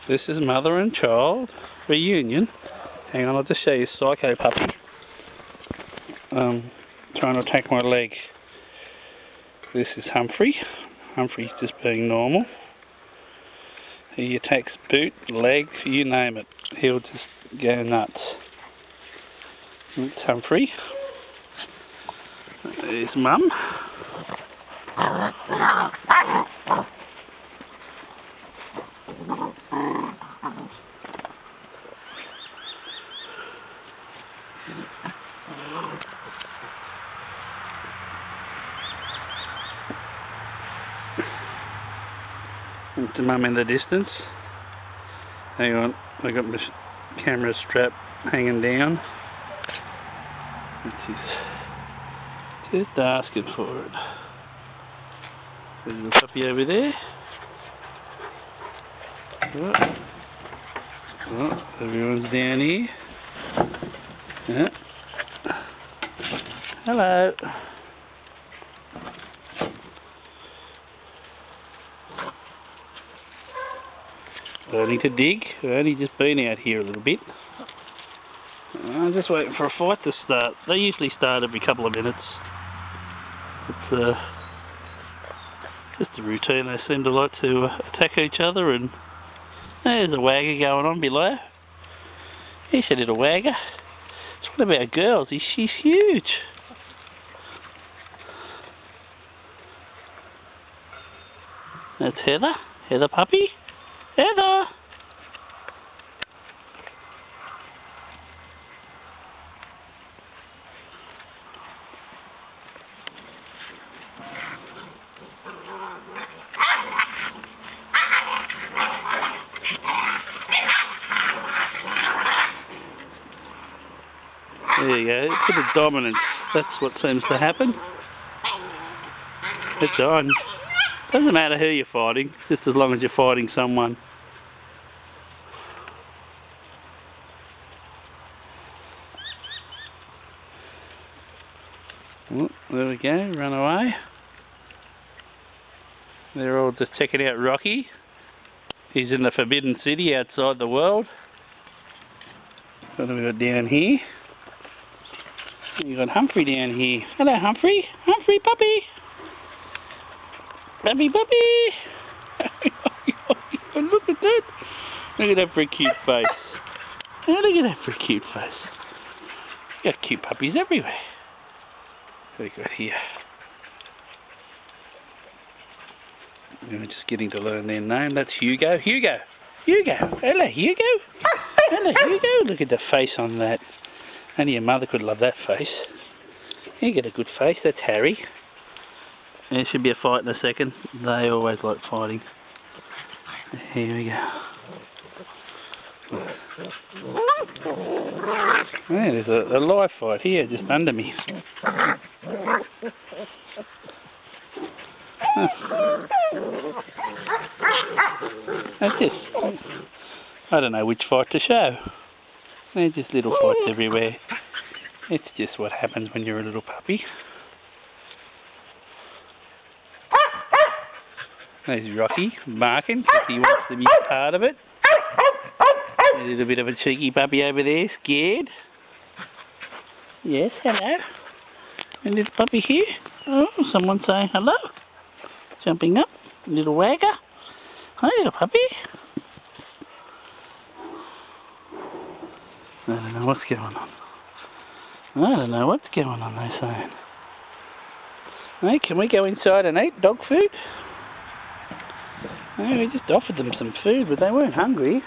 This is mother and child reunion. Hang on, I'll just show you Psycho Puppy. Trying to attack my leg. This is Humphrey. Humphrey's just being normal. He attacks boot, leg, you name it. He'll just go nuts. It's Humphrey. There's Mum. There's the Mum in the distance. Hang on, I got my camera strap hanging down. Just asking for it. There's the puppy over there. Oh, everyone's down here. Yeah. Hello. Learning to dig. I've only just been out here a little bit. I'm just waiting for a fight to start. They usually start every couple of minutes. It's just a routine. They seem to like to attack each other, and there's a wagger going on below. Here's a little wagger. It's one of our girls. She's huge. That's Heather. Heather puppy. Heather! There you go, a bit of dominance. That's what seems to happen. It's on. Doesn't matter who you're fighting, just as long as you're fighting someone. Oh, there we go, run away. They're all just checking out Rocky. He's in the Forbidden City outside the world. What have we got down here? You got Humphrey down here. Hello, Humphrey. Humphrey puppy. Puppy puppy. Look at that. Look at that for a cute face. Oh, look at that for a cute face. You got cute puppies everywhere. What have we got here? We're just getting to learn their name. That's Hugo. Hugo. Hugo. Hello, Hugo. Hello, Hugo. Look at the face on that. Only your mother could love that face. You get a good face. That's Harry. There should be a fight in a second. They always like fighting. Here we go. Yeah, there's a live fight here just under me. That's this. I don't know which fight to show. There's just little fights everywhere. It's just what happens when you're a little puppy. There's Rocky barking because he wants to be part of it. There's a little bit of a cheeky puppy over there, scared. Yes, hello. A little puppy here. Oh, someone saying hello. Jumping up. A little wagger. Hi, little puppy. I don't know what's going on. I don't know what's going on, they're saying. Hey, can we go inside and eat dog food? No, we just offered them some food, but they weren't hungry.